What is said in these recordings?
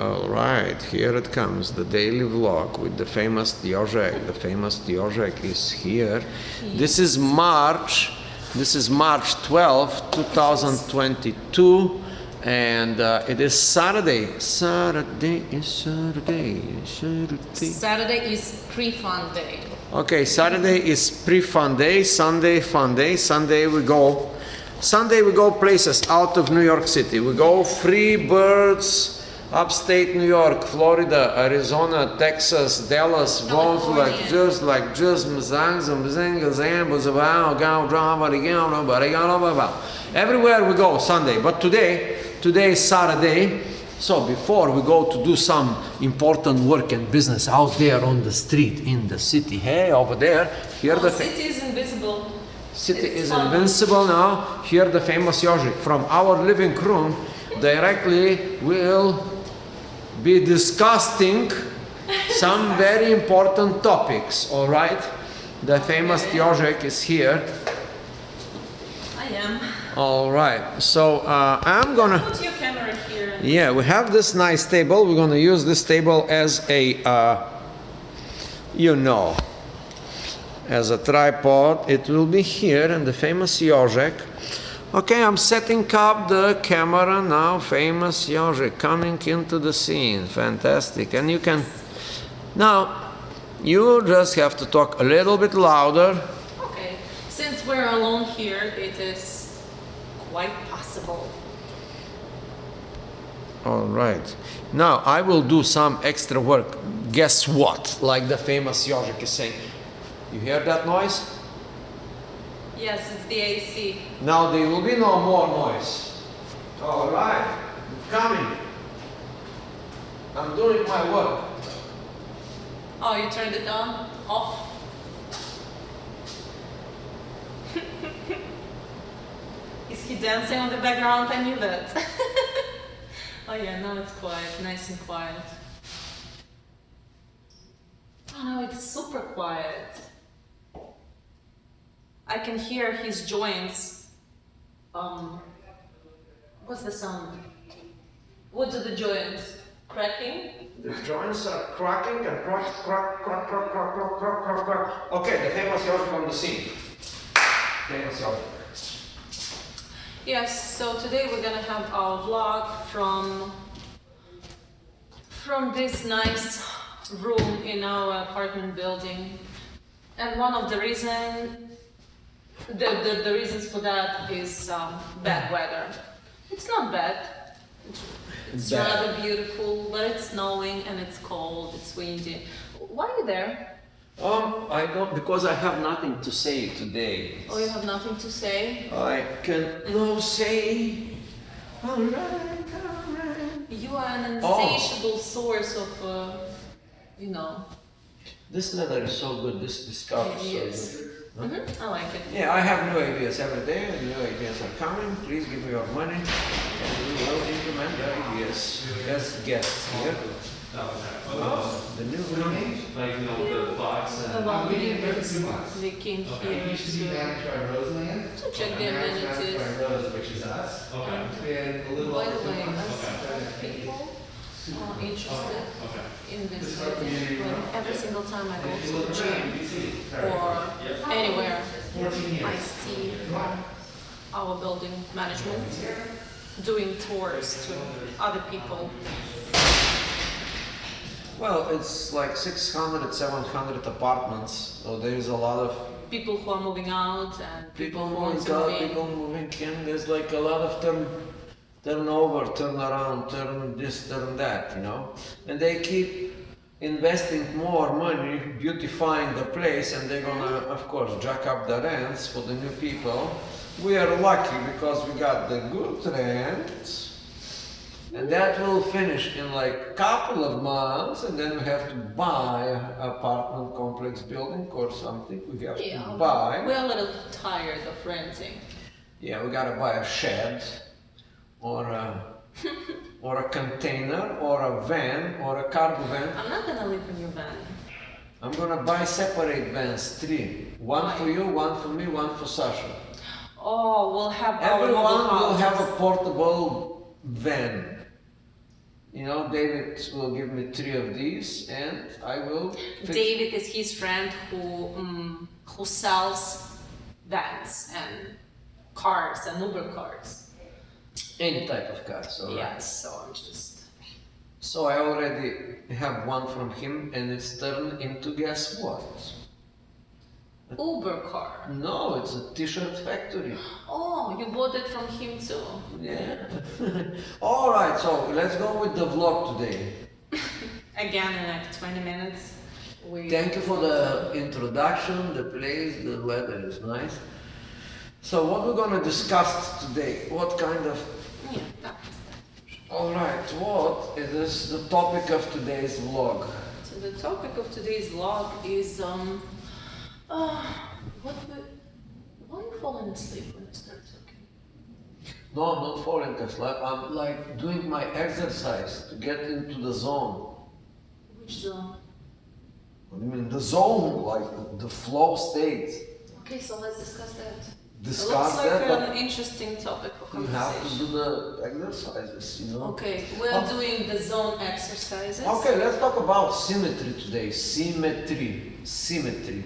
All right, here it comes, the daily vlog with the famous Diojek. The famous Diojek is here. This is March 12, 2022, and it is Saturday. Saturday is pre-fun day. Okay, Saturday is pre-fun day, Sunday fun day. Sunday we go places out of New York City. We go free birds. Upstate New York, Florida, Arizona, Texas, Dallas, everywhere we go Sunday. But today is Saturday. So before we go to do some important work and business out there on the street in the city, hey, over there, here the city is invisible. City is invincible now. Here the famous Yoshi from our living room directly will be discussing some very important topics, all right? The famous Diojek is here. I am. All right, so I'm gonna... Put your camera here. Yeah, we have this nice table. We're gonna use this table as a, as a tripod. It will be here in the famous Diojek. Okay, I'm setting up the camera now. Famous Yoshi coming into the scene. Fantastic. And you can... Now, you just have to talk a little bit louder. Okay. Since we're alone here, it is quite possible. All right. Now, I will do some extra work. Guess what? Like the famous Yoshi is saying. You hear that noise? Yes, it's the AC. Now there will be no more noise. All right, I'm coming. I'm doing my work. Oh, you turned it on? Off? Is he dancing on the background? I knew that. Oh yeah, now it's quiet, nice and quiet. Oh no, it's super quiet. I can hear his joints. What's the sound? What are the joints? Cracking? The joints are cracking and crack. Okay, the famous Yoshi on the scene. Famous Yoshi. Yes, so today we're gonna have our vlog from this nice room in our apartment building. And one of the the reasons for that is bad weather. It's not bad. It's rather beautiful, but it's snowing and it's cold, it's windy. Why are you there? I don't, because I have nothing to say today. Oh, you have nothing to say? I can no say. All right. You are an insatiable source of, This leather is so good. This cup is so good. I like it. Yeah, I have new ideas every day, and new ideas are coming. Please give me your money, and we will implement the ideas. As guests here. The new money. Like, the box and... They came here to check the amenities. Which is us. Okay. By the way, people are interested in this building. Every single time I go to the gym or anywhere, I see our building management doing tours to other people. Well, it's like 600, 700 apartments, so there is a lot of people who are moving out and people moving out, people moving in. There's like a lot of turnover, turnaround, turn this, turn that, and they keep investing more money, beautifying the place, and they're gonna, of course, jack up the rents for the new people. We are lucky because we got the good rent. And that will finish in like a couple of months, and then we have to buy an apartment complex building or something. We have to buy. We're a little tired of renting. Yeah, we gotta buy a shed, or a container, or a van, or a cargo van. I'm not gonna live in your van. I'm gonna buy separate vans, 3. One for you, one for me, one for Sasha. Oh, we'll have Everyone our mobile will houses. have a portable van. You know, David will give me 3 of these, and I will fix. David is his friend who sells vans and cars and Uber cars. Any type of cars, all right. Yes, so I'm just. So I already have one from him, and it's turned into, guess what? Uber car. No, it's a t-shirt factory. Oh, you bought it from him too. Yeah. All right, so let's go with the vlog today. Again in like 20 minutes. Thank you for the introduction, the place, the weather is nice. So what we're gonna discuss today? What kind of... Yeah, that was that. All right, what is the topic of today's vlog? So the topic of today's vlog is why are you falling asleep when I start talking? No, I'm not falling asleep. I'm like doing my exercise to get into the zone. Which zone? What do you mean? The zone, like the flow state. Okay, so let's discuss that. Discuss it looks that, like but an interesting topic for you have to conversation. do the exercises, you know. Okay, we're doing the zone exercises. Okay, let's talk about symmetry today. Symmetry. Symmetry.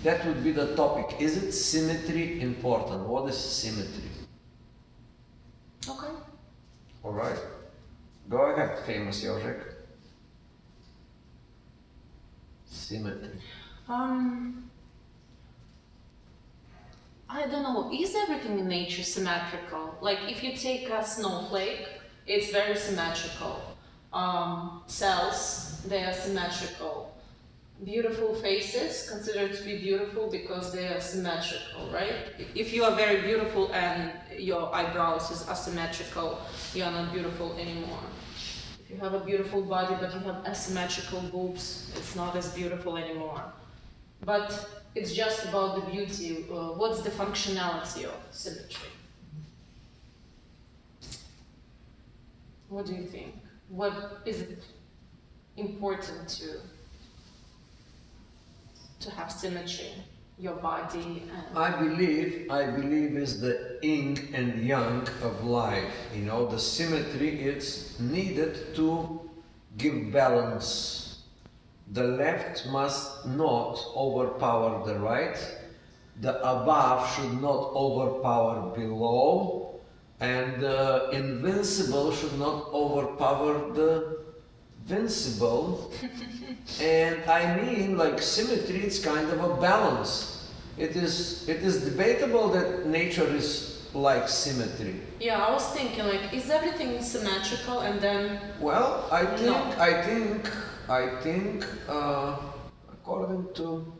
That would be the topic. Is it symmetry important? What is symmetry? Okay. All right. Go ahead, famous Jožek. Symmetry. I don't know, is everything in nature symmetrical? Like if you take a snowflake, it's very symmetrical. Cells, they are symmetrical. Beautiful faces, considered to be beautiful because they are symmetrical, right? If you are very beautiful and your eyebrows is asymmetrical, you are not beautiful anymore. If you have a beautiful body but you have asymmetrical boobs, it's not as beautiful anymore. But it's just about the beauty. What's the functionality of symmetry? What do you think? What is it important to have symmetry? Your body and... I believe is the yin and yang of life. You know, the symmetry is needed to give balance. The left must not overpower the right. The above should not overpower below. And the invincible should not overpower the vincible. And I mean, like symmetry, it's kind of a balance. It is debatable that nature is like symmetry. Yeah, I was thinking, like, is everything symmetrical? And then... Well, I No. think, according to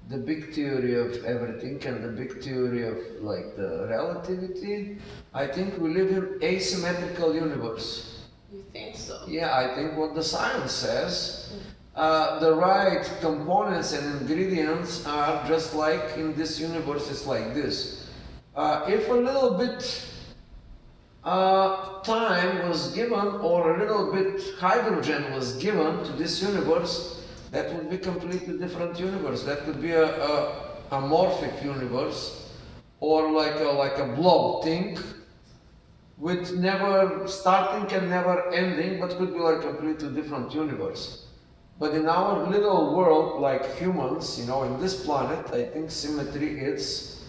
the big theory of everything and the big theory of like the relativity, I think we live in asymmetrical universe. You think so? Yeah, I think what the science says, the right components and ingredients are just like in this universe, it's like this. If a little bit time was given or a little bit hydrogen was given to this universe, that would be completely different universe. That could be a amorphic universe or like a blob thing with never starting and never ending, but could be like a completely different universe. But in our little world, like humans, you know, in this planet, I think symmetry is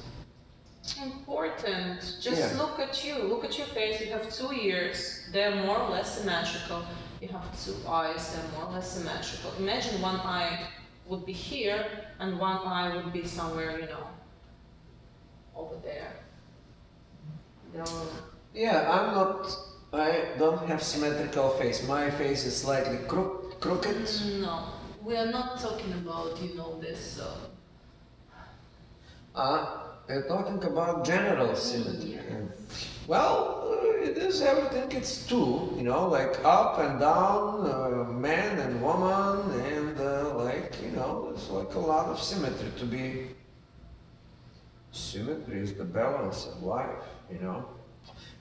important. Just Yeah. look at you. Look at your face. You have 2 ears. They're more or less symmetrical. You have 2 eyes. They're more or less symmetrical. Imagine one eye would be here and one eye would be somewhere, you know, over there. Yeah, I don't have symmetrical face. My face is slightly crooked. No, we are not talking about, you know, this. We're talking about general symmetry. Yeah. Well, it is everything, it's two, you know, like up and down, man and woman, and like, you know, there's like a lot of symmetry to be. Symmetry is the balance of life, you know.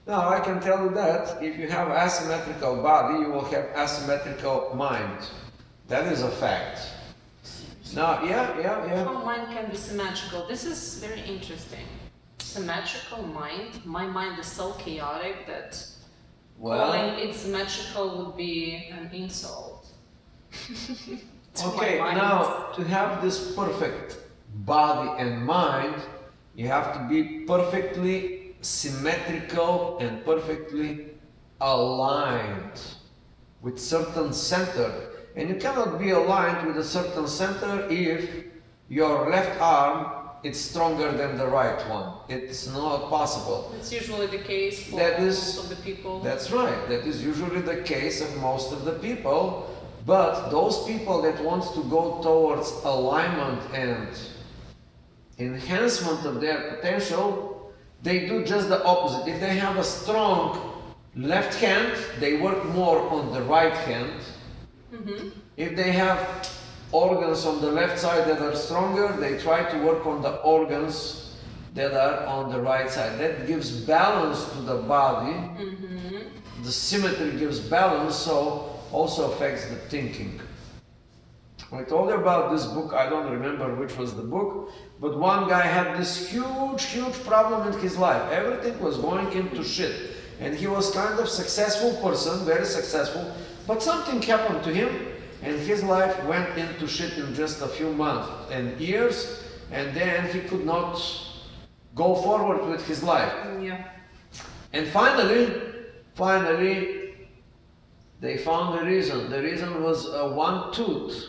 Now, I can tell you that if you have asymmetrical body, you will have asymmetrical mind. That is a fact. Now, yeah. How mind can be symmetrical? This is very interesting. Symmetrical mind. My mind is so chaotic that Well, calling it symmetrical would be an insult. To my okay, mind. now to have this perfect body and mind, you have to be perfectly symmetrical and perfectly aligned with certain center. And you cannot be aligned with a certain center if your left arm is stronger than the right one. It's not possible. It's usually the case for That is- most of the people. That's right. That is usually the case of most of the people. But those people that wants to go towards alignment and enhancement of their potential, they do just the opposite. If they have a strong left hand, they work more on the right hand. If they have organs on the left side that are stronger, they try to work on the organs that are on the right side. That gives balance to the body. The symmetry gives balance, so also affects the thinking. I told you about this book, I don't remember which was the book, but one guy had this huge problem in his life. Everything was going into shit. And he was kind of successful person, very successful, but something happened to him and his life went into shit in just a few months and years, and then he could not go forward with his life. Yeah. And finally, they found the reason. The reason was one tooth.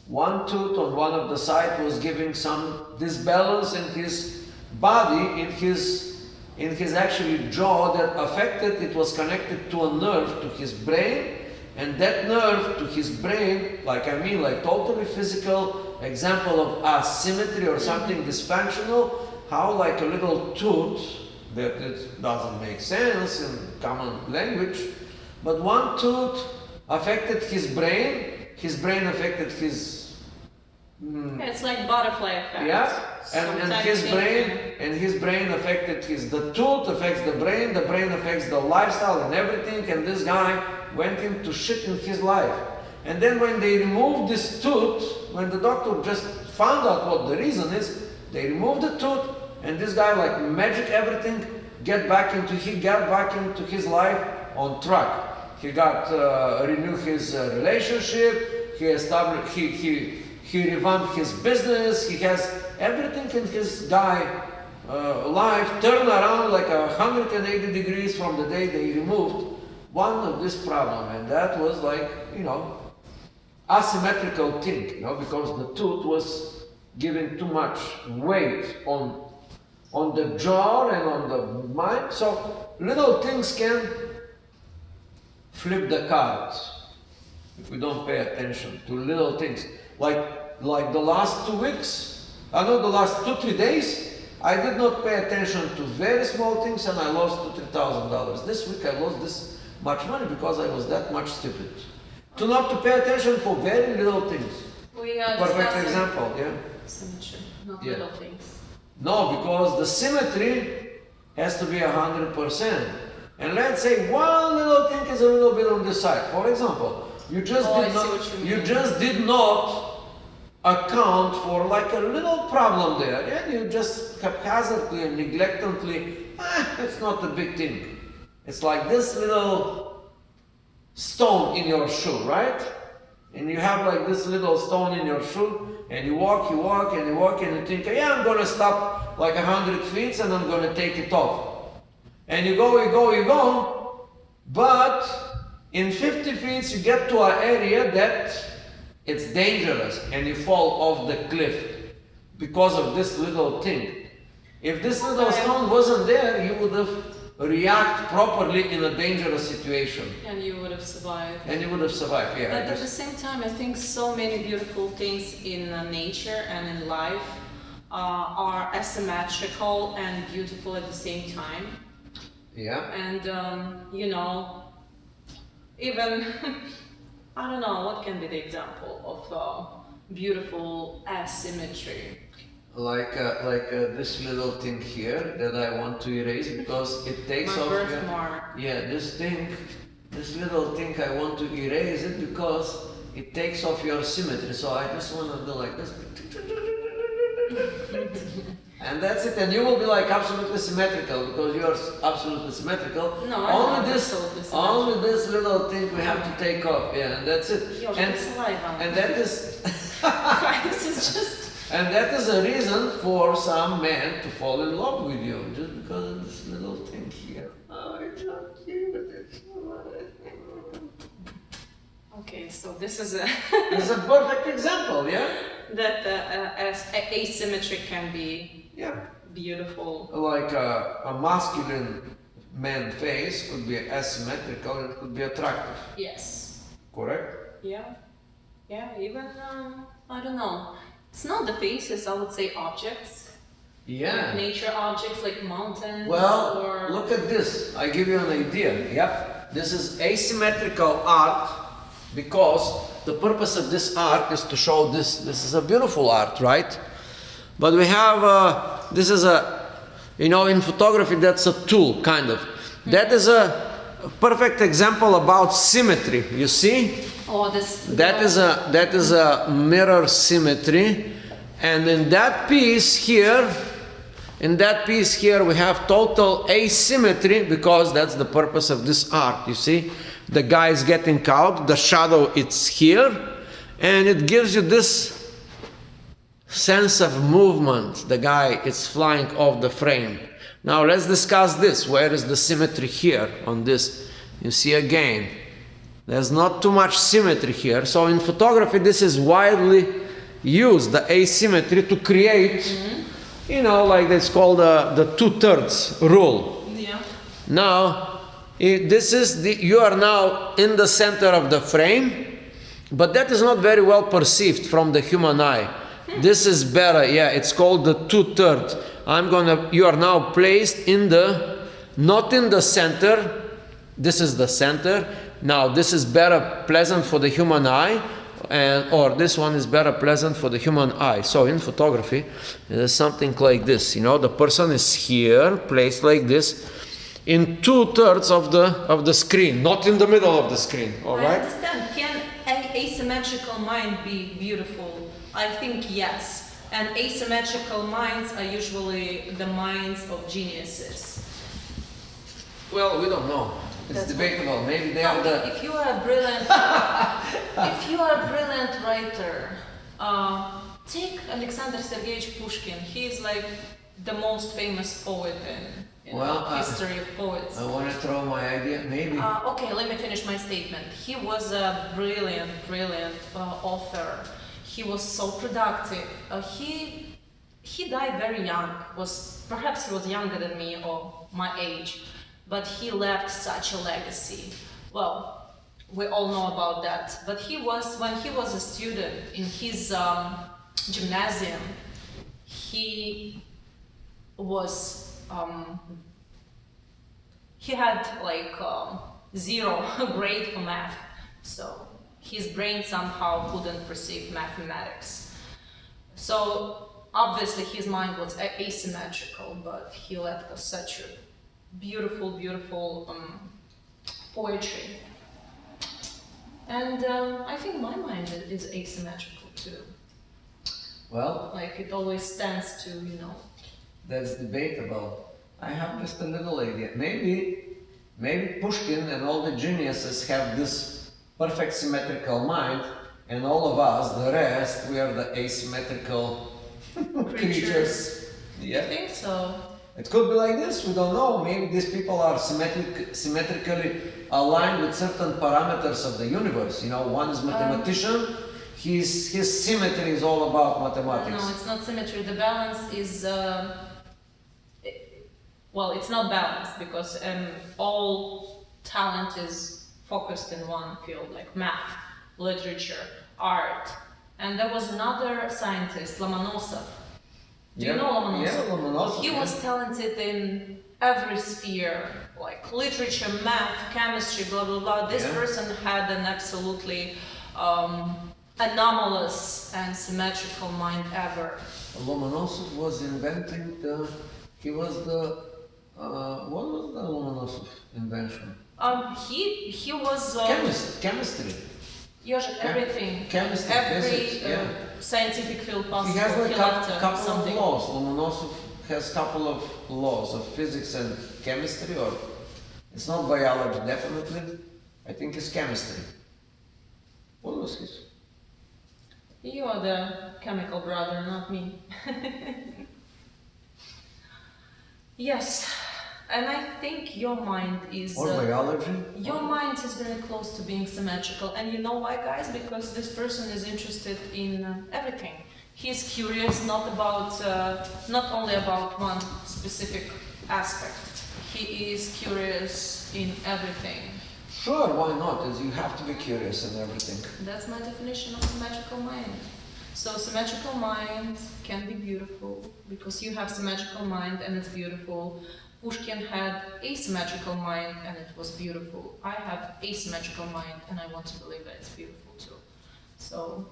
One tooth on one of the side was giving some disbalance in his body, in his actually jaw that affected, it was connected to a nerve to his brain, and that nerve to his brain, like totally physical example of asymmetry or something dysfunctional, how like a little tooth, that it doesn't make sense in common language, but one tooth affected his brain affected his It's like butterfly effect. yeah, and Sometimes his brain affected the tooth affects the brain affects the lifestyle and everything, and this guy went into shit in his life. And then when they removed this tooth, when the doctor just found out what the reason is, they removed the tooth, and this guy like magic everything, he got back into his life on track. He got renewed his relationship, he revamped his business, he has everything in his life turned around like 180 degrees from the day they removed one of this problem, and that was like, asymmetrical thing, because the tooth was giving too much weight on the jaw and on the mind. So little things can flip the cards if we don't pay attention to little things. Like the last 2 weeks, the last 2-3 days, I did not pay attention to very small things, and I lost $2,000-3,000. This week I lost this much money because I was that much stupid. To not to pay attention for very little things. We are Perfect discussing example, yeah. symmetry, not Yeah. little things. No, because the symmetry has to be 100%. And let's say one little thing is a little bit on this side. For example, you just did not account for like a little problem there, and you just haphazardly and neglectantly, it's not a big thing. It's like this little stone in your shoe, right? And you have like this little stone in your shoe, and you walk, and you think, yeah, I'm gonna stop like 100 feet and I'm gonna take it off. And you go, but in 50 feet you get to an area that it's dangerous and you fall off the cliff because of this little thing. If this little stone wasn't there, you would have reacted properly in a dangerous situation. And you would have survived. And you would have survived, yeah. But at the same time, I think so many beautiful things in nature and in life are asymmetrical and beautiful at the same time. Yeah. And, even, I don't know, what can be the example of beautiful asymmetry? Like this little thing here that I want to erase because it takes My off. birthmark. Yeah, this little thing I want to erase it because it takes off your symmetry. So I just want to do like this. And that's it, and you will be like absolutely symmetrical because you are absolutely symmetrical. No, I'm only not this, absolutely symmetrical. only this little thing we have to take off, yeah, and that's it. And that is, this is just. and that is a reason for some men to fall in love with you, just because of this little thing here. Oh, it's not cute. Okay, so this is a It's a perfect example, yeah. that asymmetry can be Yeah. beautiful. Like a masculine man face could be asymmetrical and it could be attractive. Yes. Correct? Yeah. Yeah. Even I don't know. It's not the faces. I would say objects. Yeah. Nature objects like mountains. Well, or look at this. I give you an idea. Yep. This is asymmetrical art because the purpose of this art is to show this. This is a beautiful art, right? But we have, this is a, you know, in photography that's a tool, kind of. That is a perfect example about symmetry, you see? Oh, this. That is a mirror symmetry. And in that piece here, we have total asymmetry because that's the purpose of this art, you see? The guy is getting out, the shadow it's here, and it gives you this sense of movement. The guy is flying off the frame. Now let's discuss this. Where is the symmetry here on this? You see again, there's not too much symmetry here. So in photography this is widely used, the asymmetry, to create, you know, like it's called the 2/3 rule. Yeah. Now, this is you are now in the center of the frame, but that is not very well perceived from the human eye. This is better, yeah, it's called the 2/3. You are now placed in not in the center, this is the center. Now this is better pleasant for the human eye, or this one is better pleasant for the human eye. So in photography, there's something like this, you know, the person is here, placed like this, in 2/3 of the screen, not in the middle of the screen, all right? I understand. Can an asymmetrical mind be beautiful? I think yes. And asymmetrical minds are usually the minds of geniuses. Well, we don't know. It's That's debatable. Maybe they are the. If you are a brilliant, writer, take Alexander Sergeyevich Pushkin. He is like the most famous poet in history of poets. I want to throw my idea. Maybe. Okay, let me finish my statement. He was a brilliant author. He was so productive. He died very young. Perhaps he was younger than me or my age, but he left such a legacy. Well, we all know about that. But when he was a student in his gymnasium, he had like 0 grade for math. So his brain somehow couldn't perceive mathematics. So obviously his mind was asymmetrical, but he left us such a beautiful poetry. And I think my mind is asymmetrical too. Well, Like it always stands to, you know. that's debatable. I have just a little idea. Maybe Pushkin and all the geniuses have this perfect symmetrical mind, and all of us, the rest, we are the asymmetrical creatures. I Yeah. think so. It could be like this, we don't know. Maybe these people are symmetrically aligned with certain parameters of the universe. You know, one is mathematician, his symmetry is all about mathematics. No, it's not symmetry. The balance is, well, it's not balanced because all talent is focused in one field, like math, literature, art. And there was another scientist, Lomonosov. Do you know Lomonosov? Yeah, Lomonosov. He was talented in every sphere, like literature, math, chemistry, blah, blah, blah. This person had an absolutely anomalous and symmetrical mind ever. Lomonosov was inventing what was the Lomonosov invention? He was Chemistry. everything. Chemistry, Every physics, scientific field possible. He has like left a couple something. of laws. Lomonosov has a couple of laws of physics and chemistry, or it's not biology definitely. I think it's chemistry. What was his? You are the chemical brother, not me. Yes, and I think your mind is... Or biology? Your mind is very close to being symmetrical, and you know why, guys? Because this person is interested in everything. He is curious not only about one specific aspect. He is curious in everything. Sure, why not? As you have to be curious in everything. That's my definition of symmetrical mind. So symmetrical mind can be beautiful because you have symmetrical mind and it's beautiful. Pushkin had asymmetrical mind and it was beautiful. I have asymmetrical mind and I want to believe that it's beautiful too. So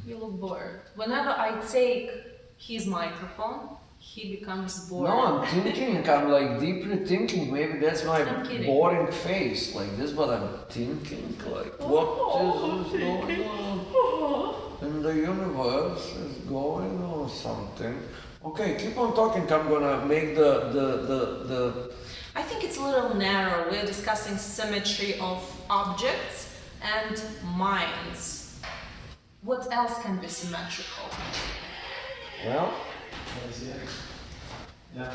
you look bored. Whenever I take his microphone, he becomes bored. No, I'm thinking, I'm like deeply thinking, maybe that's my I'm kidding. boring face, like this, but I'm thinking, like, what is going on in the universe is going on something. Okay, keep on talking, I'm gonna make the I think it's a little narrow. We're discussing symmetry of objects and minds. What else can be symmetrical? well, Yeah.